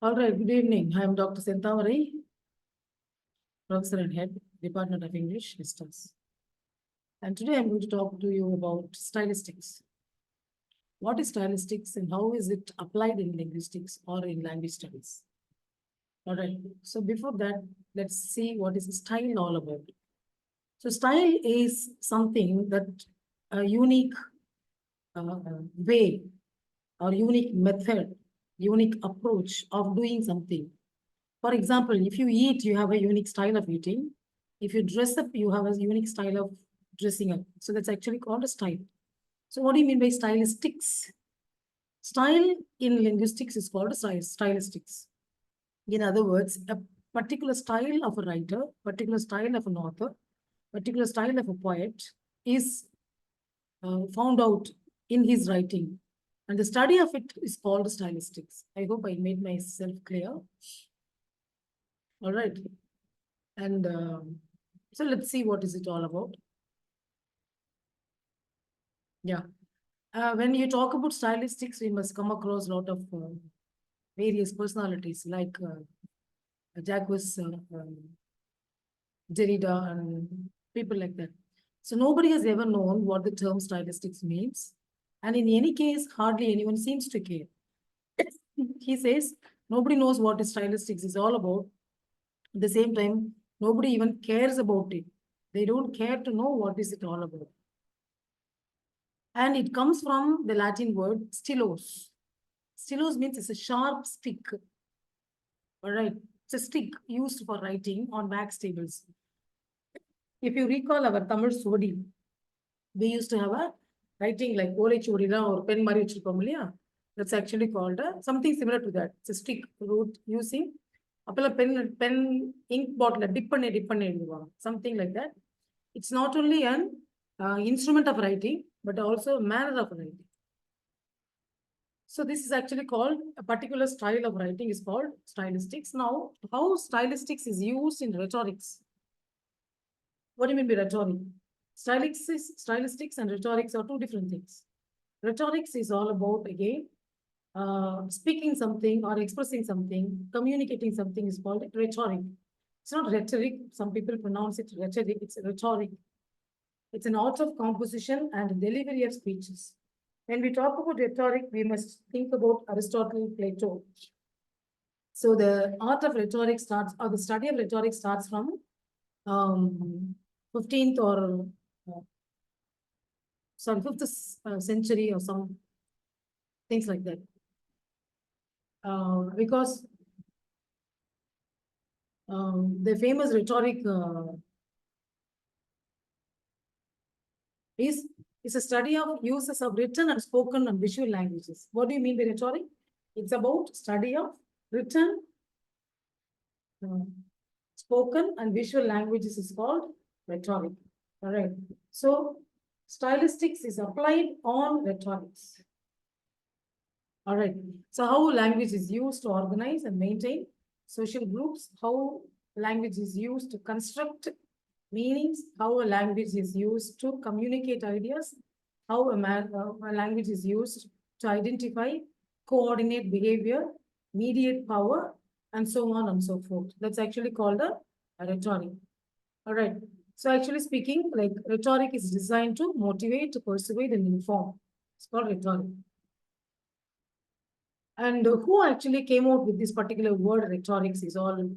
All right, good evening. I am Dr. Senthamarai, Professor and Head, Department of English, Vistas. And today I'm going to talk to you about stylistics. What is stylistics and how is it applied in linguistics or in language studies? All right, so before that, let's see what is style all about. So style is something that a unique way or unique method, unique approach of doing something. For example, if you eat, you have a unique style of eating. If you dress up, you have a unique style of dressing up. So that's actually called a style. So what do you mean by stylistics? Style in linguistics is called stylistics. In other words, a particular style of a writer, particular style of an author, particular style of a poet is found out in his writing. And the study of it is called stylistics. I hope I made myself clear. All right. And so let's see what is it all about. Yeah. When you talk about stylistics, we must come across a lot of various personalities like Jacques Derrida and people like that. So nobody has ever known what the term stylistics means. And in any case, hardly anyone seems to care. He says nobody knows what stylistics is all about. At the same time, nobody even cares about it. They don't care to know what is it all about. And it comes from the Latin word stylos. Stylos means it's a sharp stick. All right. It's a stick used for writing on wax tables. If you recall our Tamil Sodi, we used to have a writing like Ole Chodila or pen mari vechirupom. That's actually called something similar to that. It's a stick wrote using a pen ink bottle, dip something like that. It's not only an instrument of writing, but also a manner of writing. So this is actually called a particular style of writing is called stylistics. Now, how stylistics is used in rhetorics? What do you mean by rhetoric? Stylistics and rhetorics are two different things. Rhetorics is all about, again, speaking something or expressing something, communicating something is called rhetoric. It's not rhetoric. Some people pronounce it rhetoric. It's rhetoric. It's an art of composition and delivery of speeches. When we talk about rhetoric, we must think about Aristotle, Plato. So the art of rhetoric starts, or the study of rhetoric starts from 15th or sorry, 5th century or some things like that. Because the famous rhetoric is a study of uses of written and spoken and visual languages. What do you mean by rhetoric? It's about study of written, spoken and visual languages is called rhetoric. All right. So stylistics is applied on rhetorics. All right. So how language is used to organize and maintain social groups, how language is used to construct meanings, how a language is used to communicate ideas, how a language is used to identify, coordinate behavior, mediate power, and so on and so forth. That's actually called a rhetoric. All right. So actually speaking, like rhetoric is designed to motivate, to persuade, and inform. It's called rhetoric. And who actually came out with this particular word rhetorics is all,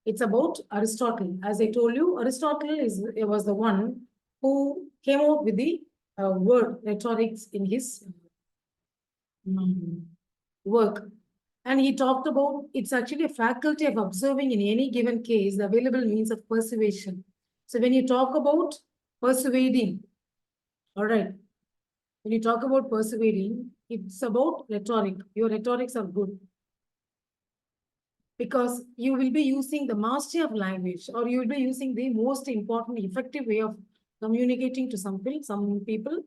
it's about Aristotle. As I told you, Aristotle was the one who came out with the word rhetorics in his work. And he talked about it's actually a faculty of observing in any given case the available means of persuasion. So when you talk about persuading, all right, when you talk about persuading, it's about rhetoric. Your rhetorics are good because you will be using the mastery of language, or you will be using the most important, effective way of communicating to some people,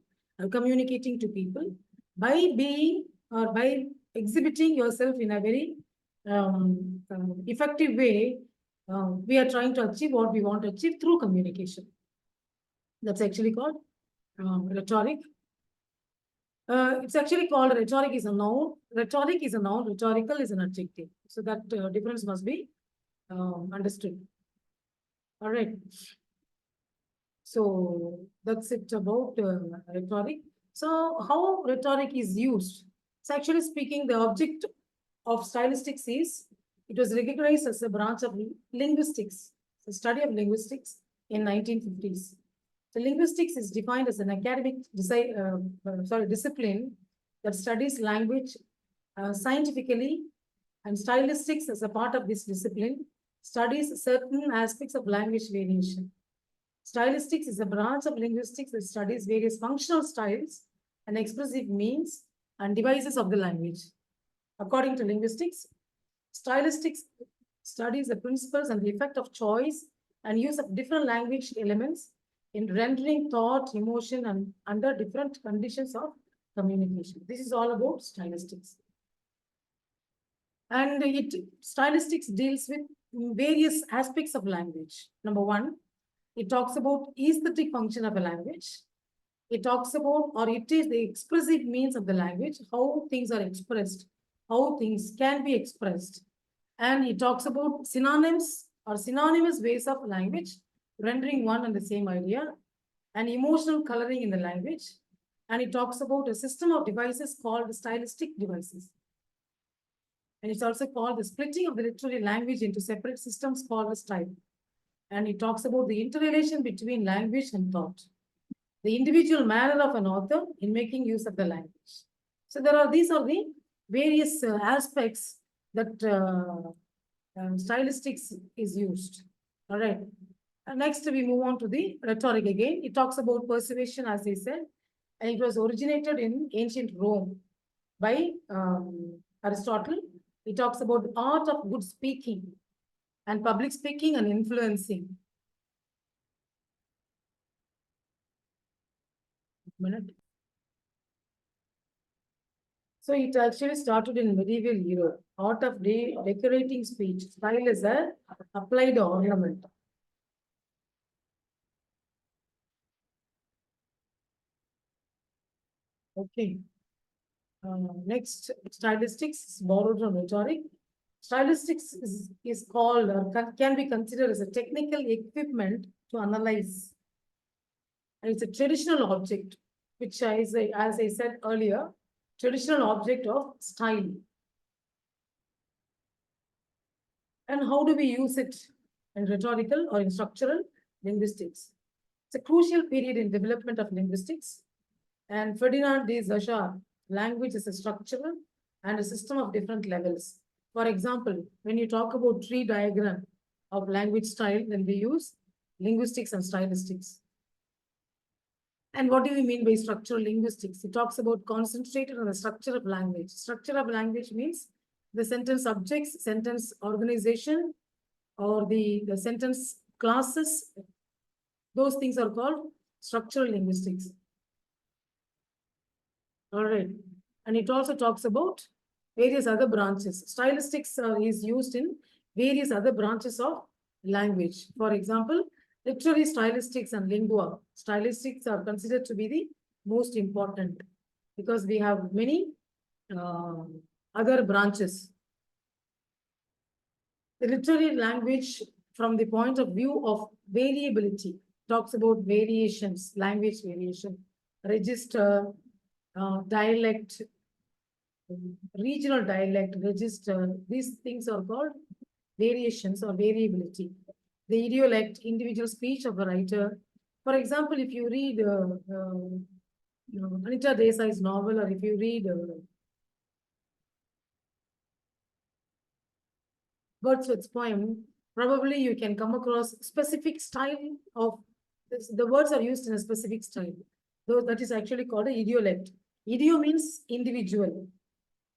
communicating to people by being or by exhibiting yourself in a very effective way. We are trying to achieve what we want to achieve through communication. That's actually called rhetoric. It's actually called rhetoric is a noun. Rhetoric is a noun. Rhetorical is an adjective. So that difference must be understood. All right. So that's it about rhetoric. So how rhetoric is used? It's actually speaking, the object of stylistics is, it was recognized as a branch of linguistics, the study of linguistics in 1950s. So linguistics is defined as an academic discipline that studies language scientifically, and stylistics as a part of this discipline studies certain aspects of language variation. Stylistics is a branch of linguistics that studies various functional styles and expressive means and devices of the language. According to linguistics, stylistics studies the principles and the effect of choice and use of different language elements in rendering thought, emotion, and under different conditions of communication. This is all about stylistics. And stylistics deals with various aspects of language. Number one, it talks about aesthetic function of a language. It talks about, or it is the expressive means of the language, how things are expressed, how things can be expressed. And it talks about synonyms or synonymous ways of language, rendering one and the same idea, and emotional coloring in the language. And it talks about a system of devices called stylistic devices. And it's also called the splitting of the literary language into separate systems called a style. And it talks about the interrelation between language and thought, the individual manner of an author in making use of the language. So these are the various aspects that stylistics is used. All right. Next, we move on to the rhetoric again. It talks about persuasion, as I said, and it was originated in ancient Rome by Aristotle. It talks about the art of good speaking and public speaking and influencing. So it actually started in medieval Europe. Art of decorating speech. Style is a applied ornament. Okay. Next, stylistics is borrowed from rhetoric. Stylistics is called or can be considered as a technical equipment to analyze. And it's a traditional object, which as I said earlier, traditional object of style. And how do we use it in rhetorical or in structural linguistics? It's a crucial period in development of linguistics. And Ferdinand de Saussure, language is a structural and a system of different levels. For example, when you talk about tree diagram of language style, then we use linguistics and stylistics. And what do we mean by structural linguistics? It talks about concentrated on the structure of language. Structure of language means the sentence subjects, sentence organization, or the sentence classes. Those things are called structural linguistics. All right. And it also talks about various other branches. Stylistics is used in various other branches of language. For example, literary stylistics and lingua. Stylistics are considered to be the most important because we have many other branches. The literary language, from the point of view of variability, talks about variations, language variation, register, dialect, regional dialect, register. These things are called variations or variability. The idiolect, individual speech of a writer. For example, if you read Anita Desai's novel, or if you read Wordsworth's poem, probably you can come across specific style of this. The words are used in a specific style. Though that is actually called an idiolect. Idio means individual.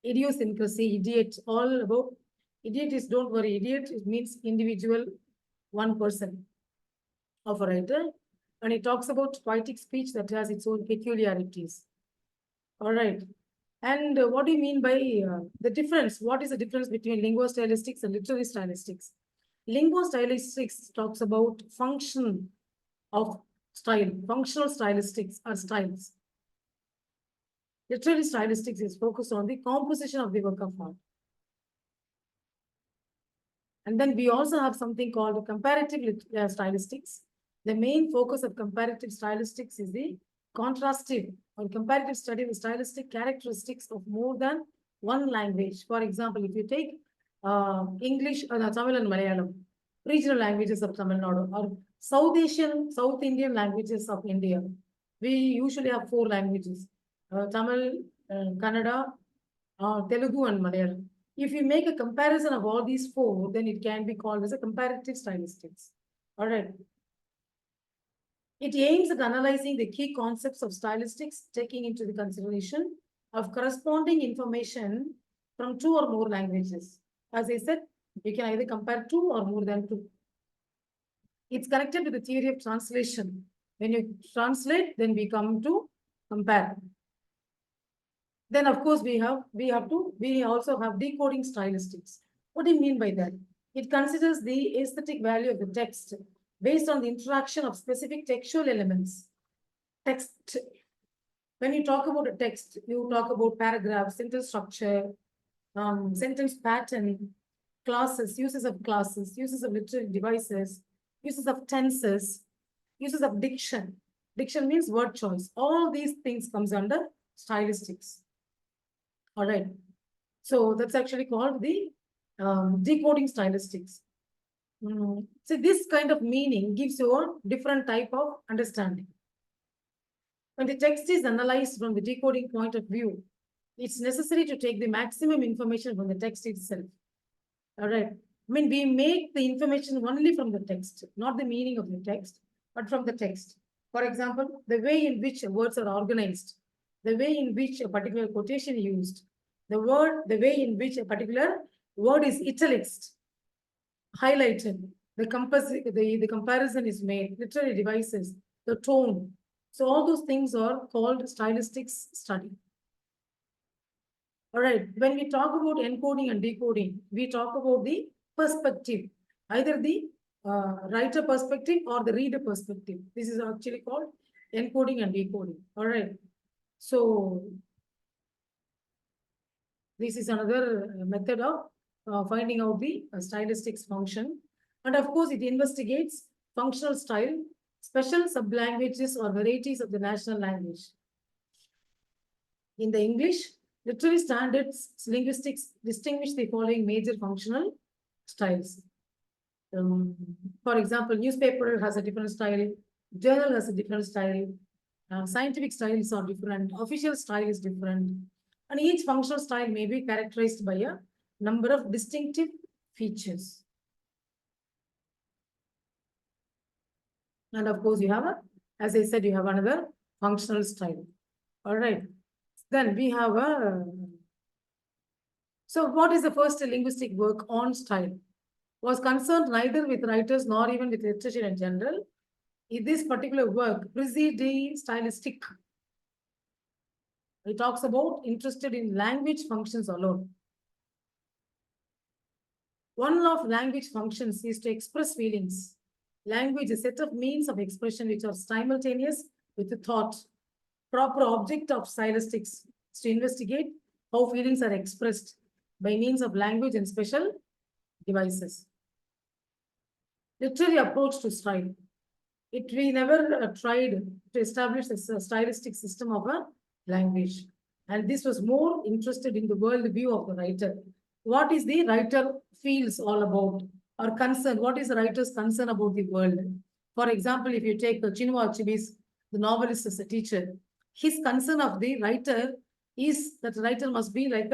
Idiosyncrasy, idiot, all about idiot is, don't worry, idiot, it means individual, one person of a writer. And it talks about poetic speech that has its own peculiarities. All right. And what do you mean by the difference? What is the difference between linguostylistics and literary stylistics? Linguostylistics talks about function of style. Functional stylistics are styles. Literary stylistics is focused on the composition of the work of art. And then we also have something called comparative stylistics. The main focus of comparative stylistics is the contrastive or comparative study of the stylistic characteristics of more than one language. For example, if you take English, Tamil and Malayalam, regional languages of Tamil Nadu, or South Asian, South Indian languages of India, we usually have 4 languages, Tamil, Kannada, Telugu and Malayalam. If you make a comparison of all these 4, then it can be called as a comparative stylistics. All right. It aims at analyzing the key concepts of stylistics, taking into the consideration of corresponding information from 2 or more languages. As I said, you can either compare 2 or more than 2. It's connected to the theory of translation. When you translate, then we come to compare. Then of course we also have decoding stylistics. What do you mean by that? It considers the aesthetic value of the text based on the interaction of specific textual elements. Text. When you talk about a text, you talk about paragraph, sentence structure, sentence pattern, classes, uses of literary devices, uses of tenses, uses of diction. Diction means word choice. All these things comes under stylistics. All right. So that's actually called the decoding stylistics. So this kind of meaning gives you a different type of understanding. When the text is analyzed from the decoding point of view, it's necessary to take the maximum information from the text itself. All right. I mean, we make the information only from the text, not the meaning of the text, but from the text. For example, the way in which words are organized, the way in which a particular quotation used, the way in which a particular word is italicized, highlighted, the comparison is made, literary devices, the tone. So all those things are called stylistics study. All right, when we talk about encoding and decoding, we talk about the perspective, either the writer perspective or the reader perspective. This is actually called encoding and decoding. All right, so this is another method of finding out the stylistics function. And of course, it investigates functional style, special sub-languages or varieties of the national language. In the English, literary standards linguistics distinguish the following major functional styles. For example, newspaper has a different style, journal has a different style, scientific styles are different, official style is different, and each functional style may be characterized by a number of distinctive features. And of course, you have as I said, you have another functional style. All right. Then we have so what is the first linguistic work on style? Was concerned neither with writers nor even with literature in general. In this particular work, precede the stylistic. It talks about interested in language functions alone. One of language functions is to express feelings. Language is a set of means of expression which are simultaneous with the thought. Proper object of stylistics is to investigate how feelings are expressed by means of language and special devices. Literary approach to style. We never tried to establish a stylistic system of a language. And this was more interested in the world view of the writer. What is the writer feels all about or concern? What is the writer's concern about the world? For example, if you take Chinua Achebe's, the novelist as a teacher, his concern of the writer is that the writer must be like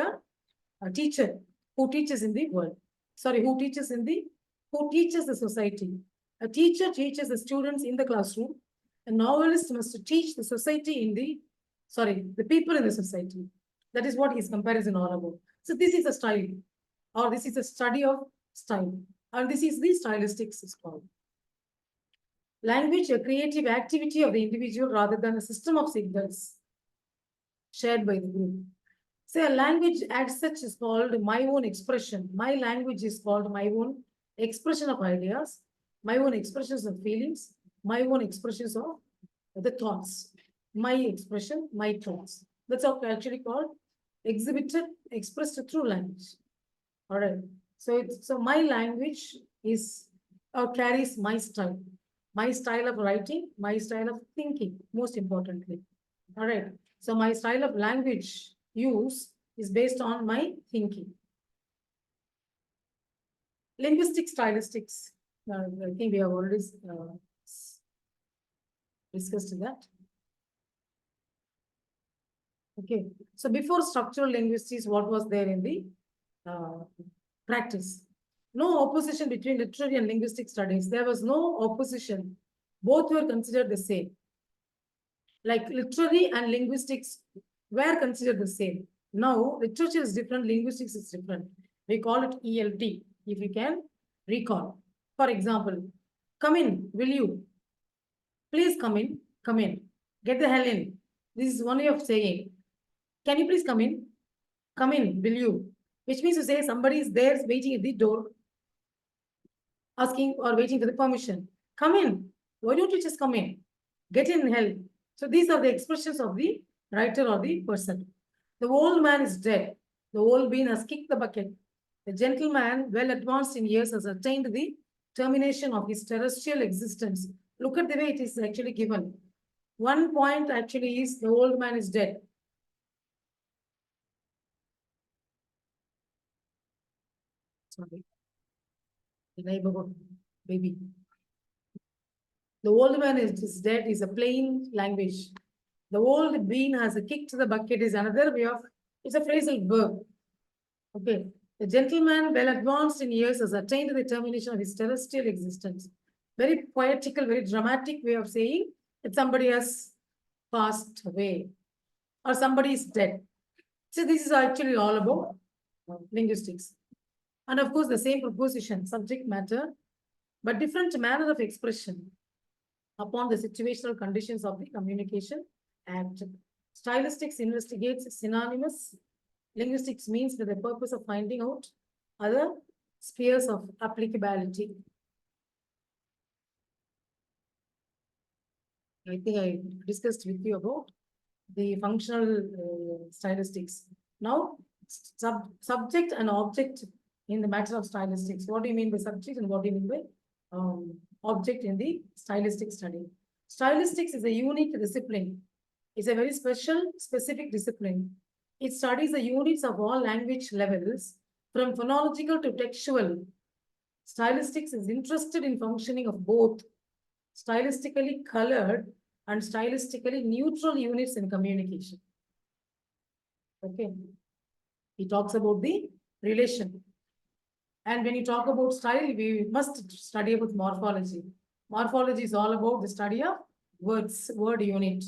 a teacher who teaches in the world. Sorry, who teaches the society. A teacher teaches the students in the classroom. A novelist must teach the society the people in the society. That is what his comparison all about. So this is a style, or this is a study of style. And this is the stylistics is called. Language, a creative activity of the individual rather than a system of signals shared by the group. Say a language as such is called my own expression. My language is called my own expression of ideas, my own expressions of feelings, my own expressions of the thoughts. My expression, my thoughts. That's actually called exhibited, expressed through language. All right. So my language is or carries my style of writing, my style of thinking, most importantly. All right. So my style of language use is based on my thinking. Linguistic stylistics. I think we have already discussed that. Okay. So before structural linguistics, what was there in the practice? No opposition between literary and linguistic studies. There was no opposition. Both were considered the same. Like literary and linguistics were considered the same. Now, literature is different, linguistics is different. We call it ELT, if you can recall. For example, come in, will you? Please come in, come in. Get the hell in. This is one way of saying, can you please come in? Come in, will you? Which means to say somebody is there waiting at the door, asking or waiting for the permission. Come in. Why don't you just come in? Get in hell. So these are the expressions of the writer or the person. The old man is dead. The old bean has kicked the bucket. The gentleman, well advanced in years, has attained the termination of his terrestrial existence. Look at the way it is actually given. One point actually is the old man is dead. Sorry. The neighborhood baby. The old man is dead is a plain language. The old bean has a kick to the bucket is another way of, it's a phrasal verb. Okay. The gentleman, well advanced in years, has attained the termination of his terrestrial existence. Very poetical, very dramatic way of saying that somebody has passed away or somebody is dead. So this is actually all about linguistics. And of course, the same proposition, subject matter, but different manner of expression upon the situational conditions of the communication act. Stylistics investigates synonymous. Linguistics means for the purpose of finding out other spheres of applicability. I think I discussed with you about the functional stylistics. Now, subject and object in the matter of stylistics. What do you mean by subject and what do you mean by object in the stylistic study? Stylistics is a unique discipline. It's a very special, specific discipline. It studies the units of all language levels, from phonological to textual. Stylistics is interested in functioning of both stylistically colored and stylistically neutral units in communication. Okay. He talks about the relation. And when you talk about style, we must study about morphology. Morphology is all about the study of words, word unit.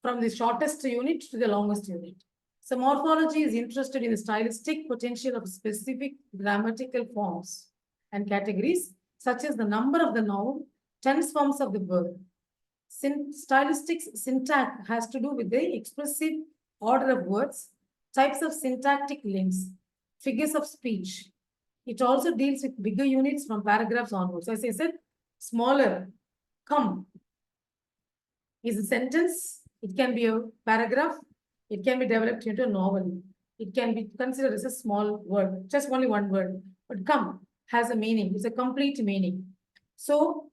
From the shortest unit to the longest unit. So morphology is interested in the stylistic potential of specific grammatical forms and categories, such as the number of the noun, tense forms of the verb. Stylistics syntax has to do with the expressive order of words, types of syntactic links, figures of speech. It also deals with bigger units from paragraphs onwards. As I said, smaller, come, is a sentence. It can be a paragraph. It can be developed into a novel. It can be considered as a small word, just only one word. But come has a meaning. It's a complete meaning. So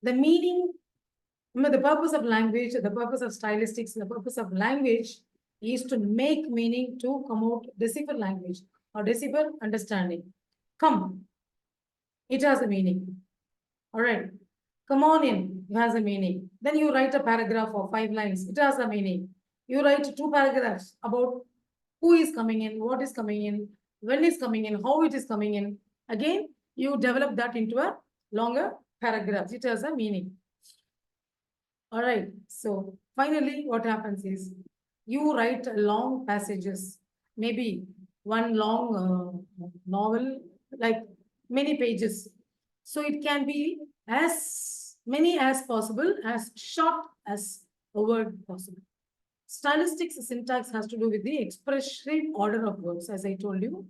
the meaning, the purpose of language, the purpose of stylistics, the purpose of language is to make meaning to come out, decipher language or decipher understanding. Come, it has a meaning. All right. Come on in, it has a meaning. Then you write a paragraph of 5 lines, it has a meaning. You write 2 paragraphs about who is coming in, what is coming in, when is coming in, how it is coming in. Again, you develop that into a longer paragraph. It has a meaning. All right. So finally, what happens is you write long passages, maybe one long novel, like many pages. So it can be as many as possible, as short as a word possible. Stylistics syntax has to do with the expressive order of words, as I told you.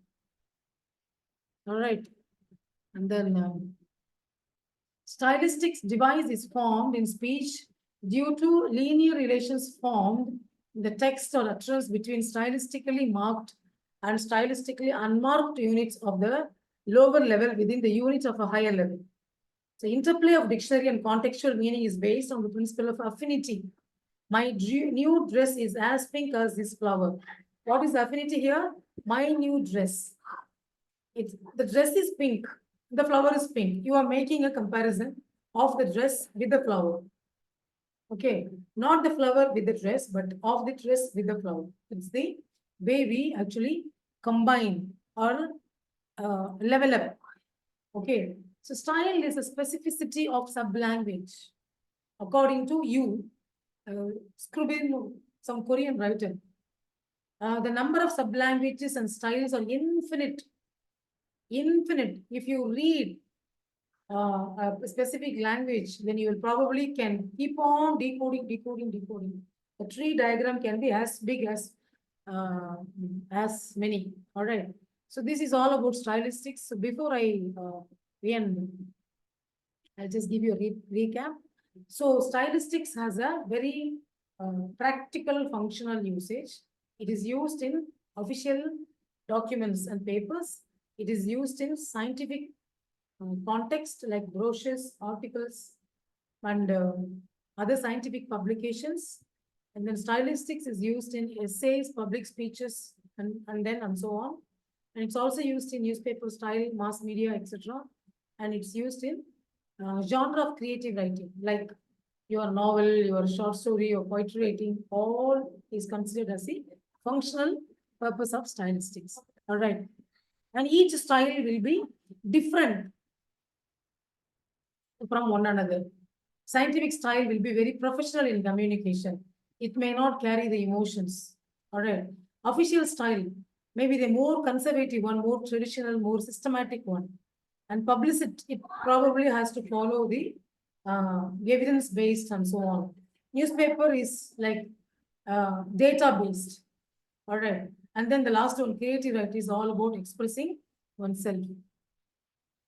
All right. And then stylistics device is formed in speech due to linear relations formed the text or utterance between stylistically marked and stylistically unmarked units of the lower level within the unit of a higher level. So interplay of dictionary and contextual meaning is based on the principle of affinity. My new dress is as pink as this flower. What is affinity here? My new dress. The dress is pink. The flower is pink. You are making a comparison of the dress with the flower. Okay, not the flower with the dress, but of the dress with the flower. It's the way we actually combine or level up. Okay, so style is a specificity of sub-language. According to you, Scribin, some Korean writer, the number of sub-languages and styles are infinite. Infinite. If you read a specific language, then you will probably can keep on decoding. The tree diagram can be as big as many. All right. So this is all about stylistics. So before I end, I'll just give you a recap. So stylistics has a very practical functional usage. It is used in official documents and papers. It is used in scientific context like brochures, articles, and other scientific publications. And then stylistics is used in essays, public speeches, and so on. And it's also used in newspaper style, mass media, etc. And it's used in genre of creative writing, like your novel, your short story, your poetry writing, all is considered as the functional purpose of stylistics. All right. And each style will be different from one another. Scientific style will be very professional in communication. It may not carry the emotions. All right. Official style, maybe the more conservative one, more traditional, more systematic one. And publicity, it probably has to follow the evidence-based and so on. Newspaper is like data-based. All right. And then the last one, creative writing, is all about expressing oneself.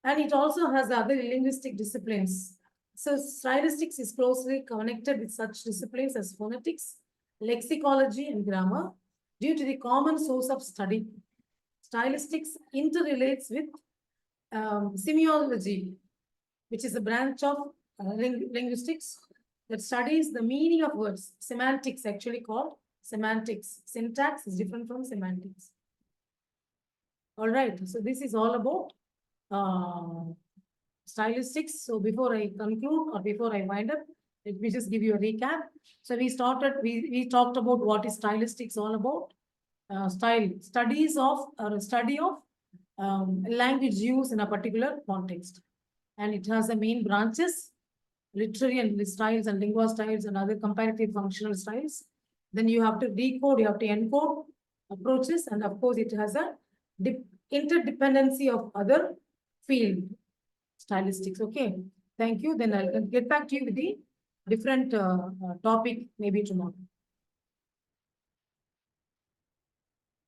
And it also has other linguistic disciplines. So stylistics is closely connected with such disciplines as phonetics, lexicology, and grammar due to the common source of study. Stylistics interrelates with semiology, which is a branch of linguistics that studies the meaning of words. Semantics, actually called semantics. Syntax is different from semantics. All right, so this is all about stylistics. So before I conclude or before I wind up, let me just give you a recap. So we talked about what is stylistics all about. Study of language use in a particular context. And it has the main branches, literary and styles and lingua styles and other comparative functional styles. Then you have to decode, you have to encode approaches, and of course it has a interdependency of other field stylistics. Okay, thank you. Then I'll get back to you with the different topic maybe tomorrow.